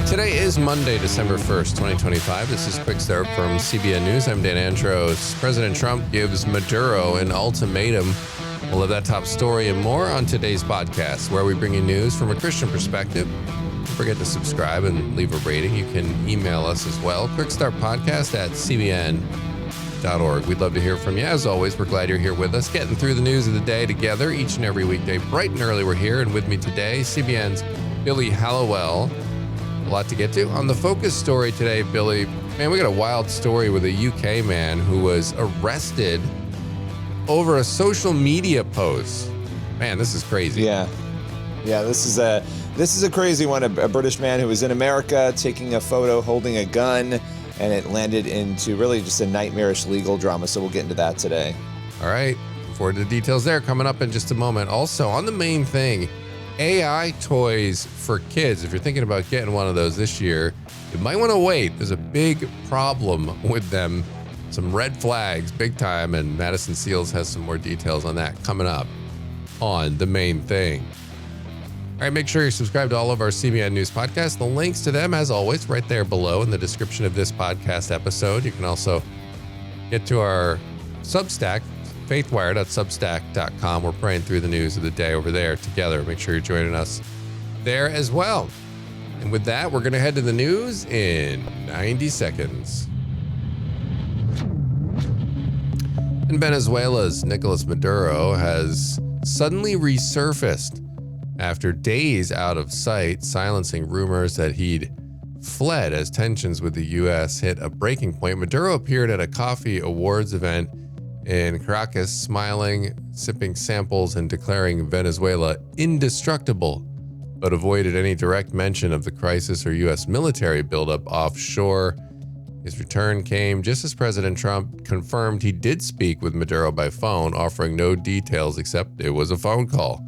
Today is Monday, December 1st, 2025. This is Quick Start from CBN News. I'm Dan Andros. President Trump gives Maduro an ultimatum. We'll have that top story and more on today's podcast, where we bring you news from a Christian perspective. Don't forget to subscribe and leave a rating. You can email us as well, quickstartpodcast@cbn.org. We'd love to hear from you. As always, we're glad you're here with us, getting through the news of the day together each and every weekday. Bright and early we're here, and with me today, CBN's Billy Hallowell. A lot to get to. On the focus story today, Billy, man, we got a wild story with a UK man who was arrested over a social media post. Man, this is crazy. Yeah, this is a crazy one. A British man who was in America taking a photo holding a gun, and it landed into really just a nightmarish legal drama. So we'll get into that today. All right. Look forward to the details there coming up in just a moment. Also, on the main thing, AI toys for kids. If you're thinking about getting one of those this year, you might want to wait. There's a big problem with them. Some red flags, big time, and Madison Seals has some more details on that coming up on the main thing. All right, make sure you're subscribed to all of our CBN News podcasts. The links to them, as always, right there below in the description of this podcast episode. You can also get to our Substack, faithwire.substack.com. We're praying through the news of the day over there together. Make sure you're joining us there as well. And with that, we're going to head to the news in 90 seconds. In Venezuela's Nicolás Maduro has suddenly resurfaced after days out of sight, silencing rumors that he'd fled as tensions with the U.S. hit a breaking point. Maduro appeared at a coffee awards event in Caracas, smiling, sipping samples, and declaring Venezuela indestructible, but avoided any direct mention of the crisis or U.S. military buildup offshore. His return came just as President Trump confirmed he did speak with Maduro by phone, offering no details except it was a phone call.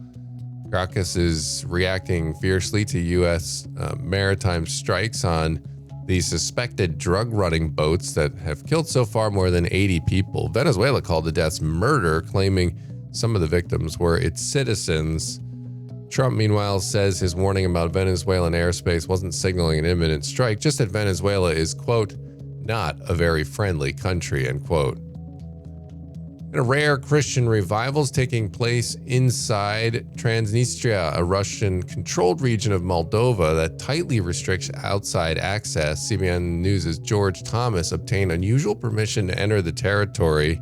Caracas is reacting fiercely to U.S. maritime strikes on the suspected drug-running boats that have killed so far more than 80 people. Venezuela called the deaths murder, claiming some of the victims were its citizens. Trump, meanwhile, says his warning about Venezuelan airspace wasn't signaling an imminent strike, just that Venezuela is, quote, not a very friendly country, end quote. And a rare Christian revival is taking place inside Transnistria, a Russian-controlled region of Moldova that tightly restricts outside access. CBN News' George Thomas obtained unusual permission to enter the territory,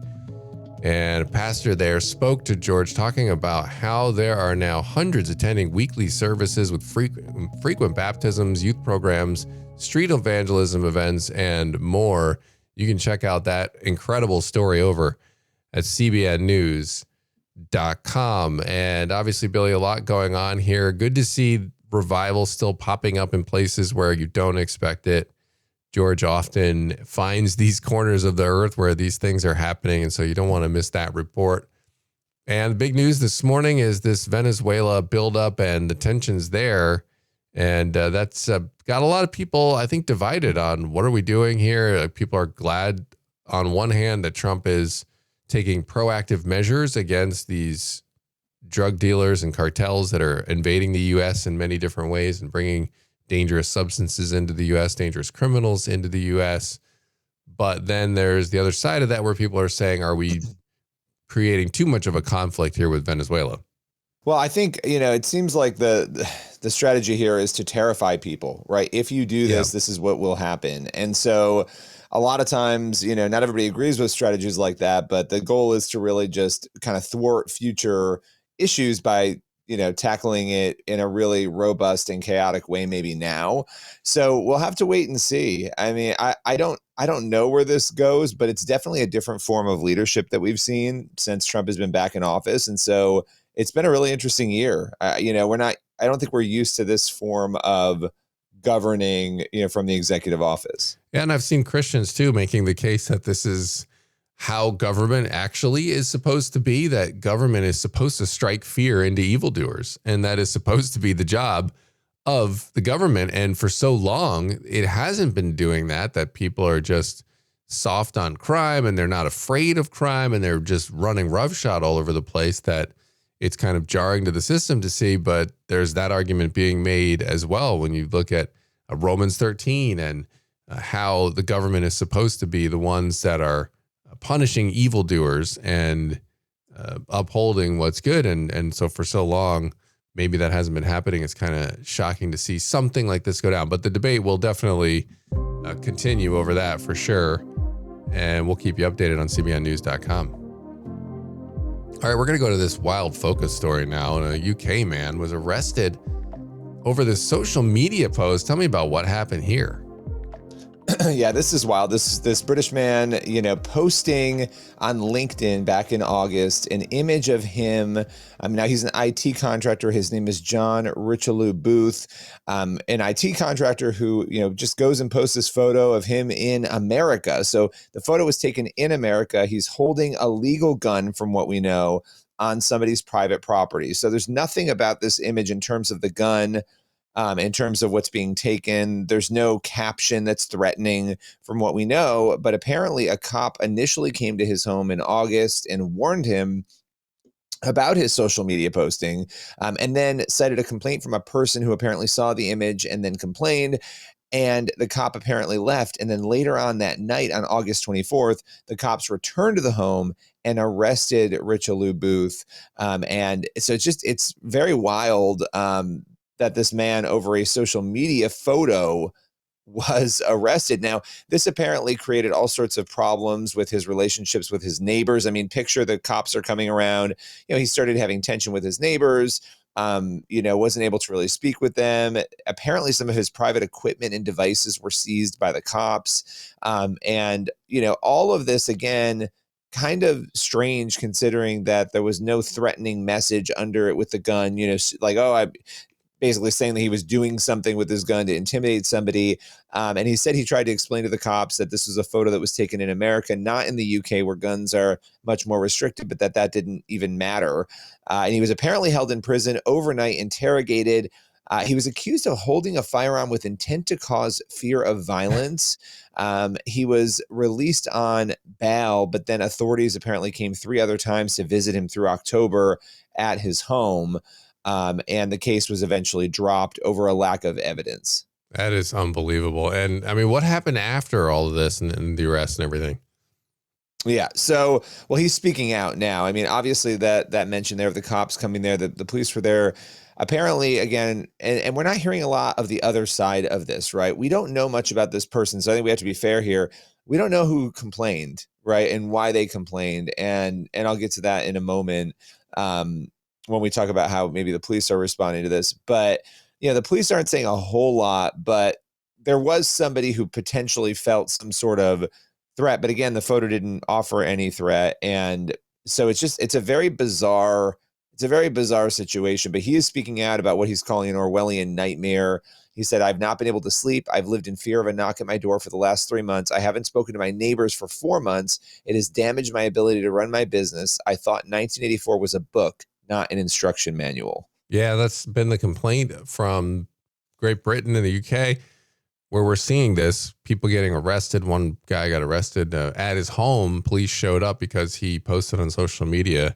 and a pastor there spoke to George, talking about how there are now hundreds attending weekly services with frequent baptisms, youth programs, street evangelism events, and more. You can check out that incredible story over at cbnnews.com. And obviously, Billy, a lot going on here. Good to see revival still popping up in places where you don't expect it. George often finds these corners of the earth where these things are happening, and so you don't want to miss that report. And the big news this morning is this Venezuela buildup and the tensions there. And that's got a lot of people, I think, divided on what are we doing here. People are glad on one hand that Trump is taking proactive measures against these drug dealers and cartels that are invading the U.S. in many different ways and bringing dangerous substances into the U.S., dangerous criminals into the U.S. But then there's the other side of that where people are saying, are we creating too much of a conflict here with Venezuela? Well, I think, it seems like the strategy here is to terrify people, right? If you do this, this is what will happen. And so a lot of times, not everybody agrees with strategies like that, but the goal is to really just kind of thwart future issues by, tackling it in a really robust and chaotic way, maybe now. So we'll have to wait and see. I mean, I don't know where this goes, but it's definitely a different form of leadership that we've seen since Trump has been back in office. And so it's been a really interesting year. I don't think we're used to this form of governing, from the executive office. Yeah, and I've seen Christians too making the case that this is how government actually is supposed to be, that government is supposed to strike fear into evildoers, and that is supposed to be the job of the government. And for so long, it hasn't been doing that, that people are just soft on crime and they're not afraid of crime and they're just running roughshod all over the place, that it's kind of jarring to the system to see. But there's that argument being made as well when you look at Romans 13 and how the government is supposed to be the ones that are punishing evildoers and upholding what's good. And so for so long, maybe that hasn't been happening. It's kind of shocking to see something like this go down. But the debate will definitely continue over that for sure. And we'll keep you updated on cbnnews.com. All right, we're going to go to this wild focus story now. And a UK man was arrested over this social media post. Tell me about what happened here. Yeah, this is wild. This British man, posting on LinkedIn back in August an image of him. Now he's an IT contractor. His name is John Richelieu Booth, an IT contractor who, just goes and posts this photo of him in America. So the photo was taken in America. He's holding a legal gun, from what we know, on somebody's private property. So there's nothing about this image in terms of the gun. In terms of what's being taken, there's no caption that's threatening from what we know, but apparently a cop initially came to his home in August and warned him about his social media posting, and then cited a complaint from a person who apparently saw the image and then complained. And the cop apparently left. And then later on that night, on August 24th, the cops returned to the home and arrested Richelieu Booth. And so it's very wild that this man, over a social media photo, was arrested. Now, this apparently created all sorts of problems with his relationships with his neighbors. I mean, picture the cops are coming around. He started having tension with his neighbors. Wasn't able to really speak with them. Apparently, some of his private equipment and devices were seized by the cops. And all of this, again, kind of strange, considering that there was no threatening message under it with the gun, basically saying that he was doing something with his gun to intimidate somebody. And he said he tried to explain to the cops that this was a photo that was taken in America, not in the UK, where guns are much more restricted, but that didn't even matter. And he was apparently held in prison overnight, interrogated. He was accused of holding a firearm with intent to cause fear of violence. He was released on bail, but then authorities apparently came 3 other times to visit him through October at his home. And the case was eventually dropped over a lack of evidence. That is unbelievable. And I mean, what happened after all of this and the arrest and everything? Yeah. So, well, he's speaking out now. I mean, obviously that mention there of the cops coming there, the police were there. Apparently, again, and we're not hearing a lot of the other side of this, right? We don't know much about this person. So I think we have to be fair here. We don't know who complained, right? And why they complained. And I'll get to that in a moment. When we talk about how maybe the police are responding to this. But, the police aren't saying a whole lot, but there was somebody who potentially felt some sort of threat. But again, the photo didn't offer any threat. And so it's a very bizarre situation. But he is speaking out about what he's calling an Orwellian nightmare. He said, "I've not been able to sleep. I've lived in fear of a knock at my door for the last 3 months. I haven't spoken to my neighbors for 4 months. It has damaged my ability to run my business. I thought 1984 was a book, not an instruction manual." Yeah, that's been the complaint from Great Britain and the UK, where we're seeing this, people getting arrested. One guy got arrested at his home. Police showed up because he posted on social media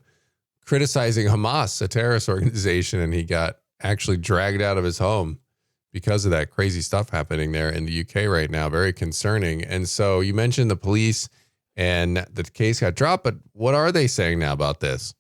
criticizing Hamas, a terrorist organization, and he got actually dragged out of his home because of that crazy stuff happening there in the UK right now. Very concerning. And so you mentioned the police and the case got dropped, but what are they saying now about this?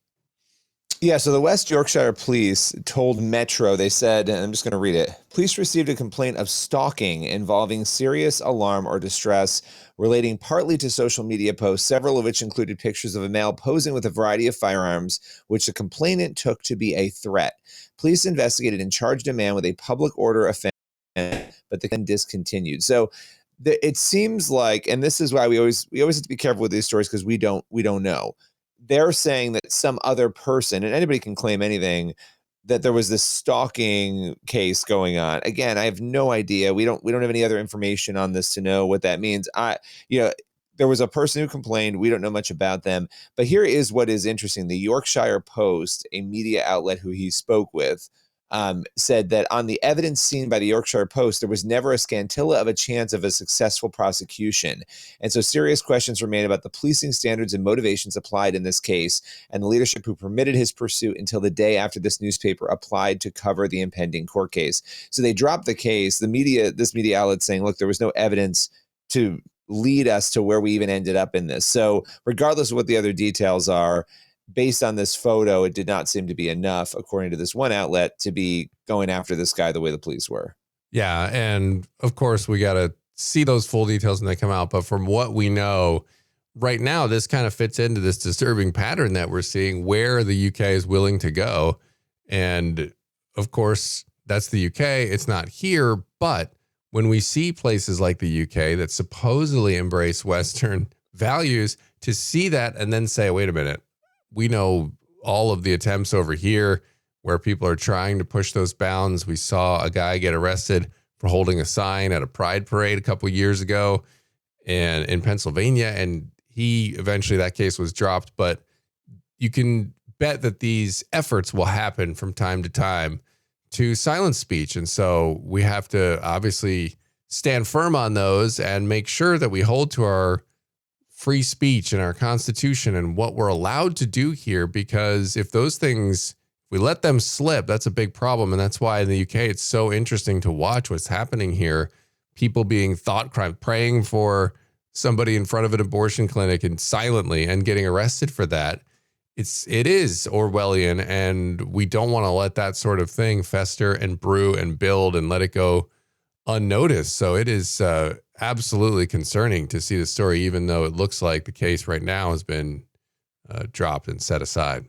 Yeah, so the West Yorkshire police told Metro, they said, and I'm just going to read it. Police received a complaint of stalking involving serious alarm or distress relating partly to social media posts, several of which included pictures of a male posing with a variety of firearms, which the complainant took to be a threat. Police investigated and charged a man with a public order offense, but the then discontinued. So it seems like, and this is why we always have to be careful with these stories, because we don't know. They're saying that some other person, and anybody can claim anything, that there was this stalking case going on. Again, I have no idea. We don't have any other information on this to know what that means. There was a person who complained. We don't know much about them. But here is what is interesting. The Yorkshire Post, a media outlet who he spoke with, said that on the evidence seen by the Yorkshire Post, there was never a scintilla of a chance of a successful prosecution. And so serious questions remain about the policing standards and motivations applied in this case, and the leadership who permitted his pursuit until the day after this newspaper applied to cover the impending court case. So they dropped the case. This media outlet saying, look, there was no evidence to lead us to where we even ended up in this. So regardless of what the other details are, based on this photo, it did not seem to be enough, according to this one outlet, to be going after this guy the way the police were. Yeah. And of course, we got to see those full details when they come out. But from what we know right now, this kind of fits into this disturbing pattern that we're seeing where the UK is willing to go. And of course, that's the UK. It's not here. But when we see places like the UK that supposedly embrace Western values, to see that and then say, wait a minute, we know all of the attempts over here where people are trying to push those bounds. We saw a guy get arrested for holding a sign at a pride parade a couple of years ago and in Pennsylvania. And that case was dropped, but you can bet that these efforts will happen from time to time to silence speech. And so we have to obviously stand firm on those and make sure that we hold to our free speech and our Constitution and what we're allowed to do here, because if those things, we let them slip, that's a big problem. And that's why in the UK, it's so interesting to watch what's happening here. People being thought crime, praying for somebody in front of an abortion clinic and silently and getting arrested for that. It is Orwellian, and we don't want to let that sort of thing fester and brew and build and let it go unnoticed. So it is absolutely concerning to see the story, even though it looks like the case right now has been dropped and set aside.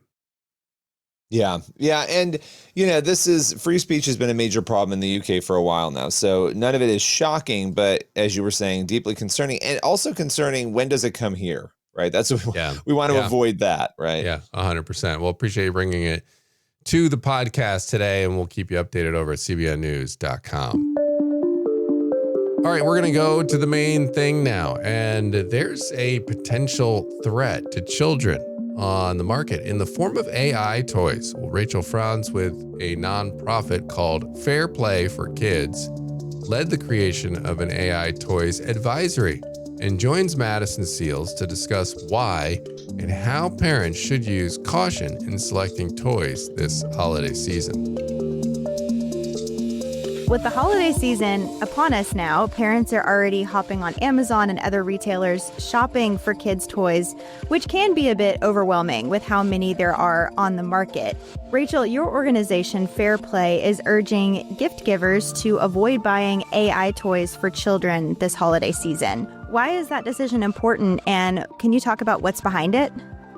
Yeah. And, this is free speech has been a major problem in the UK for a while now. So none of it is shocking, but as you were saying, deeply concerning, and also concerning, when does it come here? Right. That's what we want to avoid that. Right. Yeah, 100%. Well, appreciate you bringing it to the podcast today, and we'll keep you updated over at cbnnews.com. All right, we're going to go to the main thing now. And there's a potential threat to children on the market in the form of AI toys. Well, Rachel Franz with a nonprofit called Fair Play for Kids led the creation of an AI toys advisory and joins Madison Seals to discuss why and how parents should use caution in selecting toys this holiday season. With the holiday season upon us now, parents are already hopping on Amazon and other retailers shopping for kids' toys, which can be a bit overwhelming with how many there are on the market. Rachel, your organization, Fair Play, is urging gift givers to avoid buying AI toys for children this holiday season. Why is that decision important, and can you talk about what's behind it?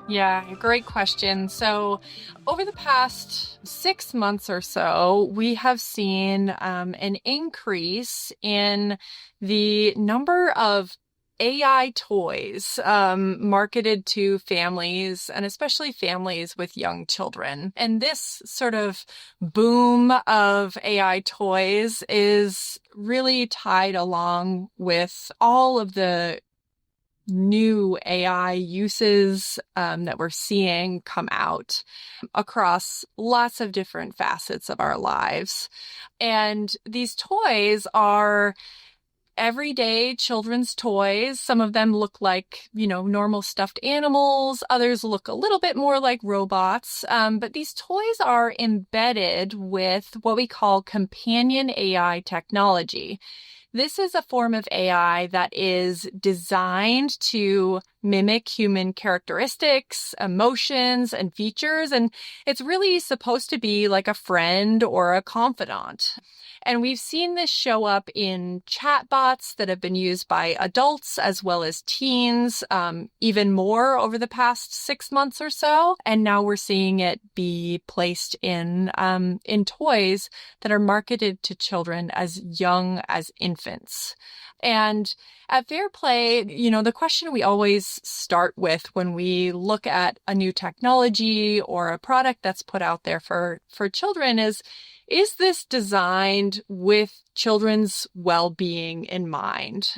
Yeah, great question. So over the past 6 months or so, we have seen an increase in the number of AI toys marketed to families, and especially families with young children. And this sort of boom of AI toys is really tied along with all of the new AI uses that we're seeing come out across lots of different facets of our lives. And these toys are everyday children's toys. Some of them look like, normal stuffed animals. Others look a little bit more like robots. But these toys are embedded with what we call companion AI technology. This is a form of AI that is designed to mimic human characteristics, emotions, and features, and it's really supposed to be like a friend or a confidant. And we've seen this show up in chatbots that have been used by adults as well as teens, even more over the past 6 months or so. And now we're seeing it be placed in toys that are marketed to children as young as infants. And at Fair Play, the question we always start with when we look at a new technology or a product that's put out there for children is this designed with children's well-being in mind?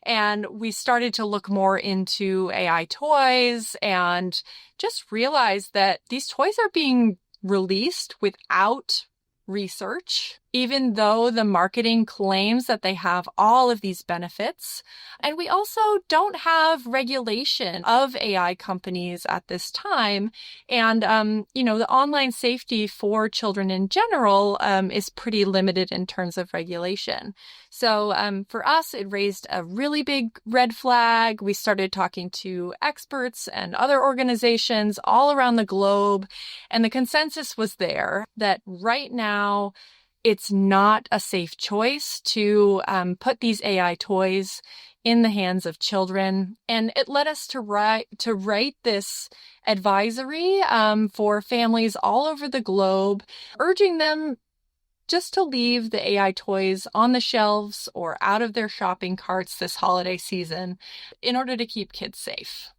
And we started to look more into AI toys and just realized that these toys are being released without research, even though the marketing claims that they have all of these benefits. And we also don't have regulation of AI companies at this time. And, the online safety for children in general is pretty limited in terms of regulation. So for us, it raised a really big red flag. We started talking to experts and other organizations all around the globe. And the consensus was there that right now, it's not a safe choice to put these AI toys in the hands of children. And it led us to write this advisory for families all over the globe, urging them just to leave the AI toys on the shelves or out of their shopping carts this holiday season in order to keep kids safe.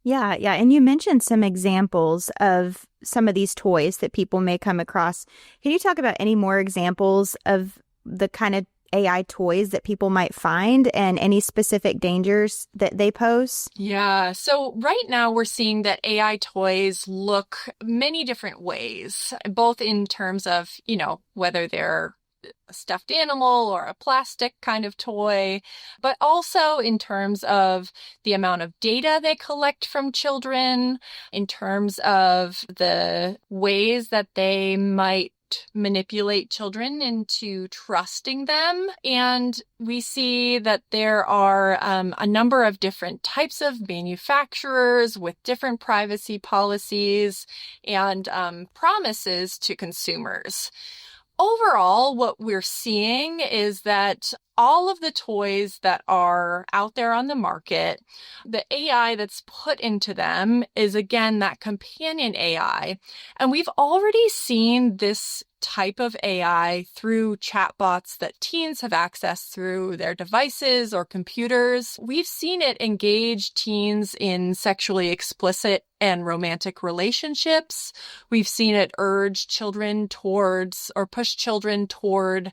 Yeah. And you mentioned some examples of some of these toys that people may come across. Can you talk about any more examples of the kind of AI toys that people might find and any specific dangers that they pose? Yeah. So right now we're seeing that AI toys look many different ways, both in terms of, whether they're a stuffed animal or a plastic kind of toy, but also in terms of the amount of data they collect from children, in terms of the ways that they might manipulate children into trusting them. And we see that there are a number of different types of manufacturers with different privacy policies and promises to consumers. Overall, what we're seeing is that all of the toys that are out there on the market, the AI that's put into them is, again, that companion AI. And we've already seen this type of AI through chatbots that teens have accessed through their devices or computers. We've seen it engage teens in sexually explicit and romantic relationships. We've seen it urge children towards or push children toward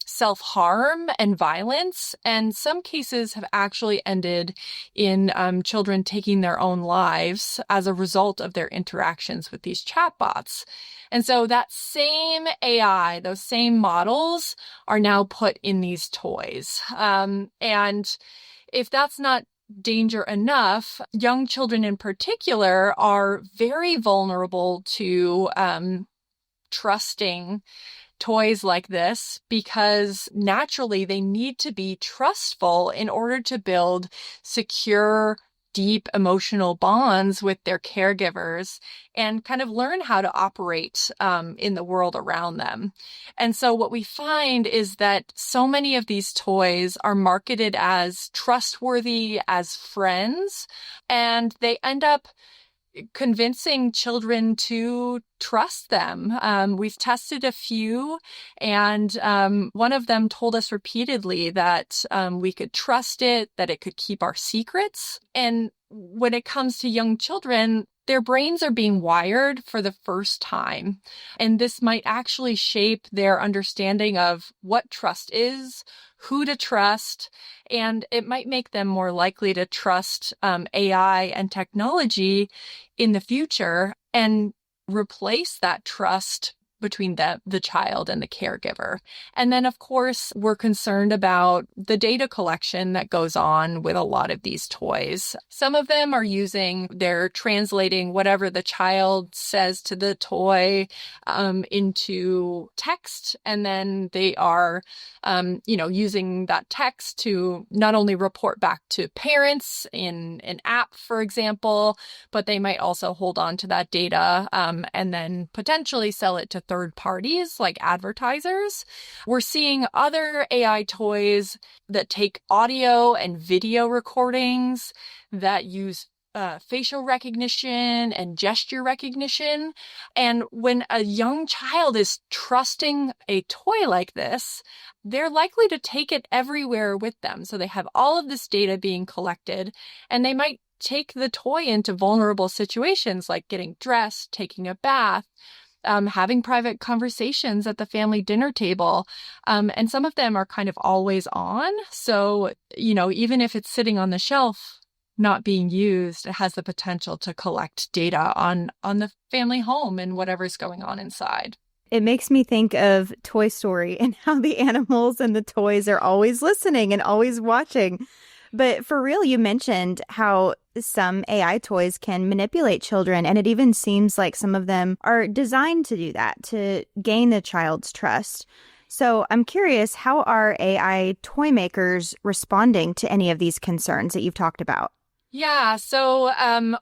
self-harm and violence, and some cases have actually ended in children taking their own lives as a result of their interactions with these chatbots. And so that same AI, those same models are now put in these toys. And if that's not danger enough, young children in particular are very vulnerable to trusting toys like this because naturally they need to be trustful in order to build secure, deep emotional bonds with their caregivers and kind of learn how to operate in the world around them. And so what we find is that so many of these toys are marketed as trustworthy, as friends, and they end up convincing children to trust them. We've tested a few, and one of them told us repeatedly that we could trust it, that it could keep our secrets. And when it comes to young children, their brains are being wired for the first time. And this might actually shape their understanding of what trust is, who to trust, and it might make them more likely to trust AI and technology in the future and replace that trust between the child and the caregiver. And then, of course, we're concerned about the data collection that goes on with a lot of these toys. Some of them are they're translating whatever the child says to the toy into text. And then they are, using that text to not only report back to parents in an app, for example, but they might also hold on to that data and then potentially sell it to third parties like advertisers. We're seeing other AI toys that take audio and video recordings that use facial recognition and gesture recognition. And when a young child is trusting a toy like this, they're likely to take it everywhere with them. So they have all of this data being collected, and they might take the toy into vulnerable situations like getting dressed, taking a bath, having private conversations at the family dinner table. And some of them are kind of always on. So, even if it's sitting on the shelf, not being used, it has the potential to collect data on the family home and whatever's going on inside. It makes me think of Toy Story and how the animals and the toys are always listening and always watching. But for real, you mentioned how some AI toys can manipulate children, and it even seems like some of them are designed to do that, to gain the child's trust. So I'm curious, how are AI toy makers responding to any of these concerns that you've talked about? Yeah, so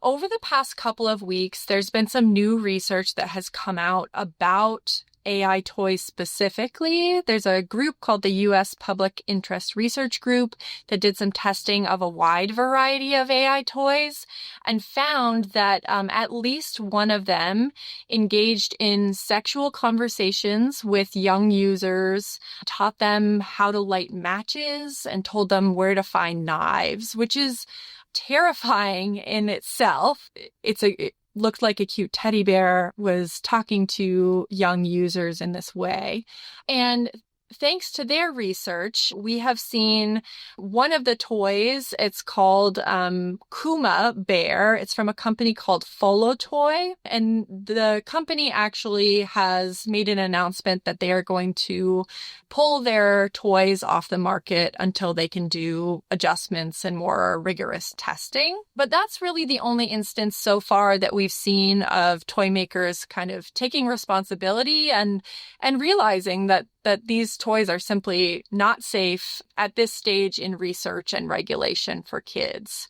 over the past couple of weeks, there's been some new research that has come out about AI toys specifically. There's a group called the U.S. Public Interest Research Group that did some testing of a wide variety of AI toys and found that at least one of them engaged in sexual conversations with young users, taught them how to light matches, and told them where to find knives, which is terrifying in itself. It looked like a cute teddy bear was talking to young users in this way. And thanks to their research, we have seen one of the toys. It's called Kuma Bear. It's from a company called Follow Toy. And the company actually has made an announcement that they are going to pull their toys off the market until they can do adjustments and more rigorous testing. But that's really the only instance so far that we've seen of toy makers kind of taking responsibility and realizing that these toys are simply not safe at this stage in research and regulation for kids.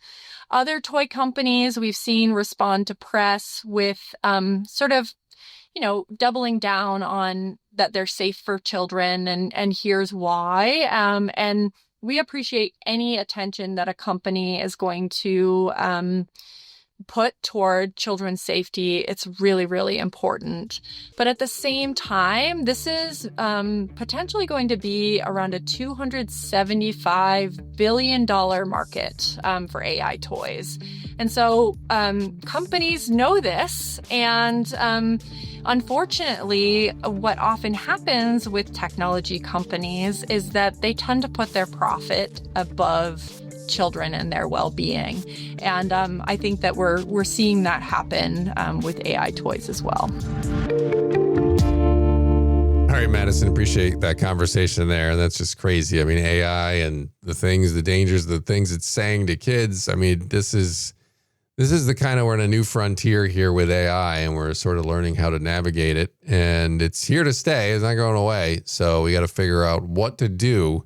Other toy companies we've seen respond to press with sort of, doubling down on that they're safe for children and here's why. And we appreciate any attention that a company is going to put toward children's safety. It's really, really important. But at the same time, this is potentially going to be around a $275 billion market for AI toys. And so companies know this. And unfortunately, what often happens with technology companies is that they tend to put their profit above children and their well-being. And I think that we're seeing that happen with AI toys as well. All right, Madison, appreciate that conversation there. That's just crazy. I mean, AI and the dangers, the things it's saying to kids. I mean, this is the kind of, we're in a new frontier here with AI, and we're sort of learning how to navigate it. And it's here to stay. It's not going away. So we got to figure out what to do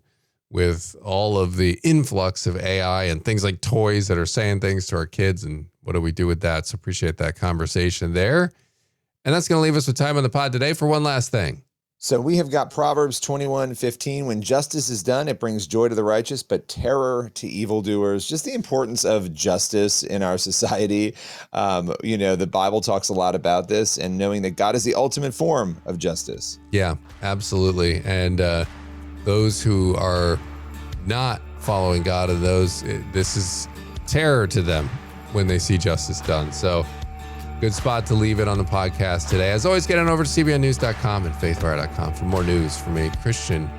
with all of the influx of AI and things like toys that are saying things to our kids, and what do we do with that? So appreciate that conversation there. And that's going to leave us with time on the pod today for one last thing. So we have got Proverbs 21:15. When justice is done, it brings joy to the righteous, but terror to evildoers. Just the importance of justice in our society. The Bible talks a lot about this, and knowing that God is the ultimate form of justice. Yeah, absolutely. And those who are not following God, and this is terror to them when they see justice done. So good spot to leave it on the podcast today. As always, get on over to cbnnews.com and faithwire.com for more news from a Christian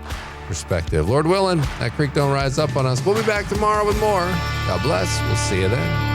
perspective. Lord willing, that creek don't rise up on us. We'll be back tomorrow with more. God bless. We'll see you then.